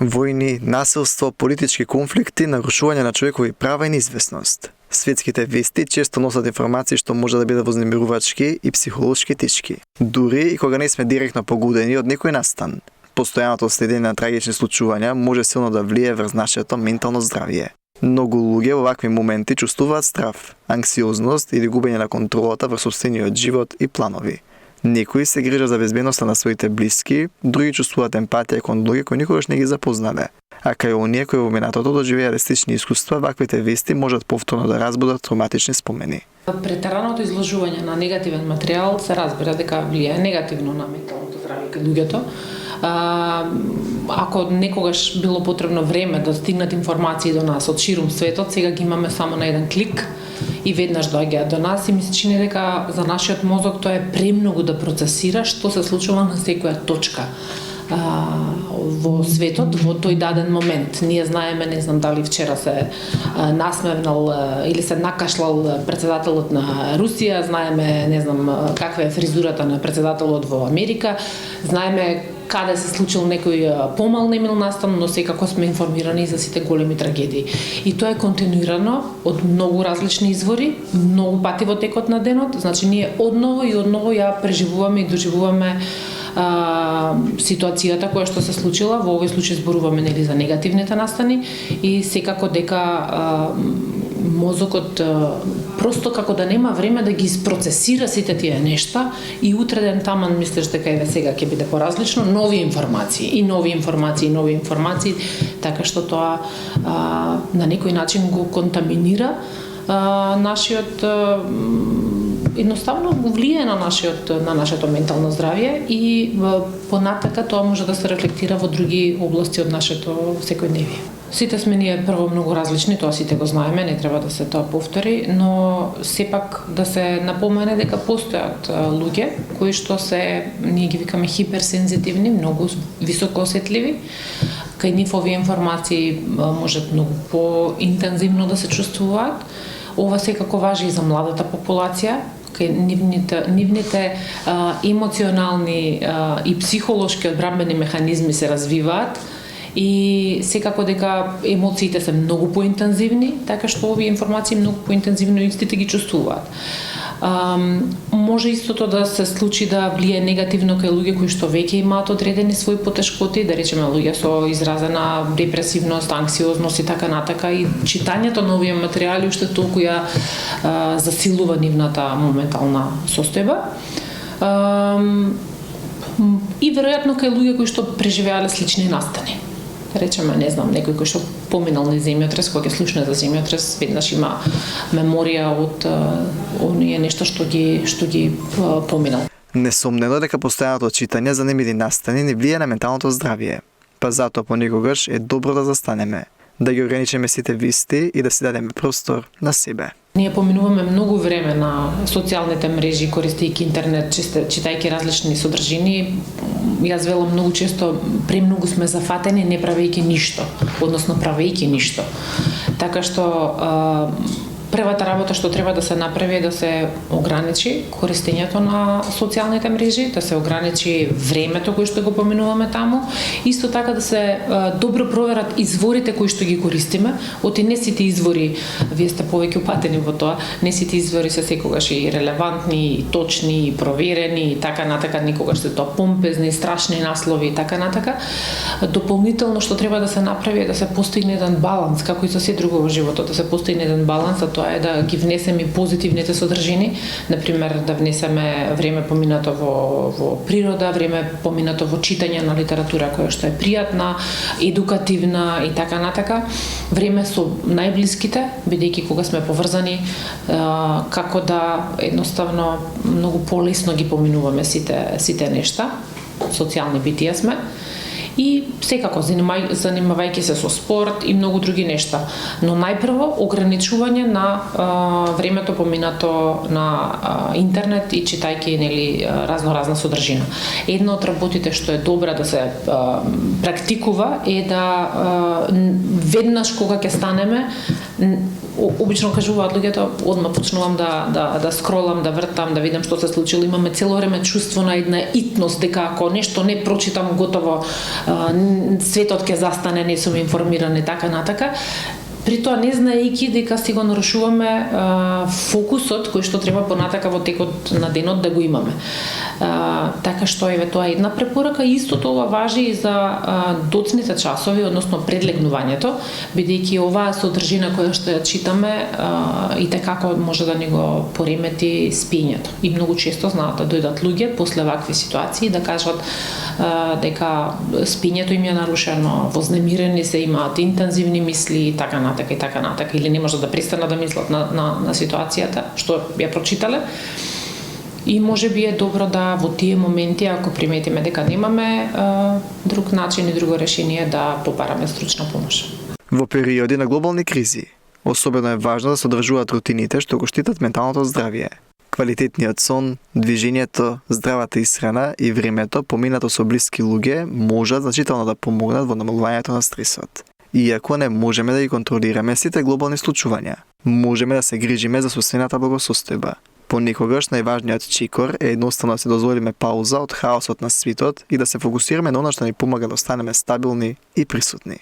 Војни, насилство, политички конфликти, нарушување на човекови права и неизвестност. Светските вести често носат информации што може да бидат вознемирувачки и психолошки тешки. Дури и кога не сме директно погодени од некој настан. Постојаното следење на трагични случувања може силно да влие врз нашето ментално здравје. Многу луѓе во вакви моменти чувствуваат страв, анксиозност или губење на контролата врз сопствениот живот и планови. Некои се грижат за безбедноста на своите блиски, други чувствуваат емпатија кон луѓе кои никогаш не ги запознале. А кај оние кои во минатото доживеале слични искуства, ваквите вести можат повторно да разбудат травматични спомени. Претераното изложување на негативен материјал се разбира дека влијае негативно на менталното здравје кај луѓето. Ако некогаш било потребно време да стигнат информации до нас од ширум светот, сега ги имаме само на еден клик и веднаш доаѓаат до нас и ми се чини дека за нашиот мозок тоа е премногу да процесира што се случува на секоја точка во светот во тој даден момент. Ние знаеме, не знам дали вчера се насмевнал или се накашлал председателот на Русија, знаеме, не знам каква е фризурата на председателот во Америка, знаеме каде се случил некој помал немил настан, но секако сме информирани за сите големи трагедии. И тоа е континуирано од многу различни извори, многу пати во текот на денот, значи ние одново и одново ја преживуваме и доживуваме ситуацијата која што се случила, во овој случај зборуваме нели за негативните настани и секако дека мозокот просто како да нема време да ги isprocesира сите тие нешта и утре ден таман мислиш дека еве сега ќе биде поразлично, нови информации, така што тоа на некој начин го контаминира нашиот едноставно го влијае на нашето ментално здравје и понатака тоа може да се рефлектира во други области од нашето секојдневие. Сите сме ние прво многу различни, тоа сите го знаеме, не треба да се тоа повтори, но сепак да се напомене дека постојат луѓе кои што се, ние ги викаме хиперсензитивни, многу високо осетливи. Кај нив овие информации можат многу поинтензивно да се чувствуваат. Ова секако важи и за младата популација, кај нивните емоционални и психолошки одбранбени механизми се развиваат и секако дека емоциите се многу поинтензивни, така што овие информации многу поинтензивно истите ги чувствуваат. Може истото да се случи да влие негативно кај луѓе кои што веќе имаат одредени свои потешкоти, да речеме луѓе со изразена депресивност, анксиозност и така натака, и читањето на овие материјали уште толку ја засилува нивната моментална состојба. И веројатно кај луѓе кои што преживеале слични настани. Да речеме, не знам, некој кој што поминал низ земјотрес, кога ќе слушне за земјотрес, веднаш има меморија од оние нешто што ги поминал. Несомнено дека постојаното читање за немили настани не влијае на менталното здравје. Па затоа понекогаш е добро да застанеме, да ги ограничиме сите вести и да си дадеме простор на себе. Ние поминуваме многу време на социјалните мрежи, користејќи интернет, читајќи различни содржини. Јас велам многу често, премногу сме зафатени не правејќи ништо, односно правејќи ништо. Така што првата работа што треба да се направи е да се ограничи користењето на социјалните мрежи, да се ограничи времето кое што го поминуваме таму, исто така да се добро проверат изворите кои што ги користиме. Оти не сите извори, вие сте повеќе упатени во тоа, не сите извори се секогаш и релевантни, и точни, и проверени, и така натака, никогаш се тоа помпезни, страшни наслови и така натака. Дополнително што треба да се направи е да се постигне еден баланс, како и за се друго во животот, да се постигне еден баланс, тоа е да ги внесеме и позитивните содржини, например да внесеме време поминато во природа, време поминато во читање на литература која што е пријатна, едукативна и така натака, време со најблиските, бидејќи кога сме поврзани, како да едноставно многу полесно ги поминуваме сите нешта, социјални битија сме. И секако занимавајќи се со спорт и многу други нешта. Но најпрво ограничување на времето поминато на интернет и читајќи нели разна содржина. Едно од работите што е добра да се практикува е да веднаш кога ќе станеме обично кажуваат луѓето, одма почнувам да скролам, да вртам, да видам што се случило. Имаме цело време чувство на една итност, дека ако нешто не прочитам готово, светот ќе застане, не сум информиран и така натака. При тоа не знаејќи дека си го нарушуваме фокусот кој што треба понатака во текот на денот да го имаме. Така што еве тоа е една препорака, истото ова важи и за доцните часови, односно предлегнувањето, бидејќи оваа содржина која што ја читаме и како може да ни го поремети спињето. И многу често знаат да дојдат луѓе после вакви ситуации да кажат дека спињето им е нарушено, вознемирени се, имаат интензивни мисли и така натака, или не можат да престанат да мислат на ситуацијата што ја прочитале. И може би е добро да во тие моменти, ако приметиме дека немаме друг начин и друго решение, да побараме стручна помош. Во периоди на глобални кризи, особено е важно да се одржуваат рутините што го штитат менталното здравје. Квалитетниот сон, движењето, здравата исхрана и времето поминато со блиски луѓе можат значително да помогнат во намалувањето на стресот. Иако не можеме да ги контролираме сите глобални случувања, можеме да се грижиме за собствената благосостојба. Понекогаш најважниот чекор е едноставно да се дозволиме пауза од хаосот на светот и да се фокусираме на она што ни помага да останеме стабилни и присутни.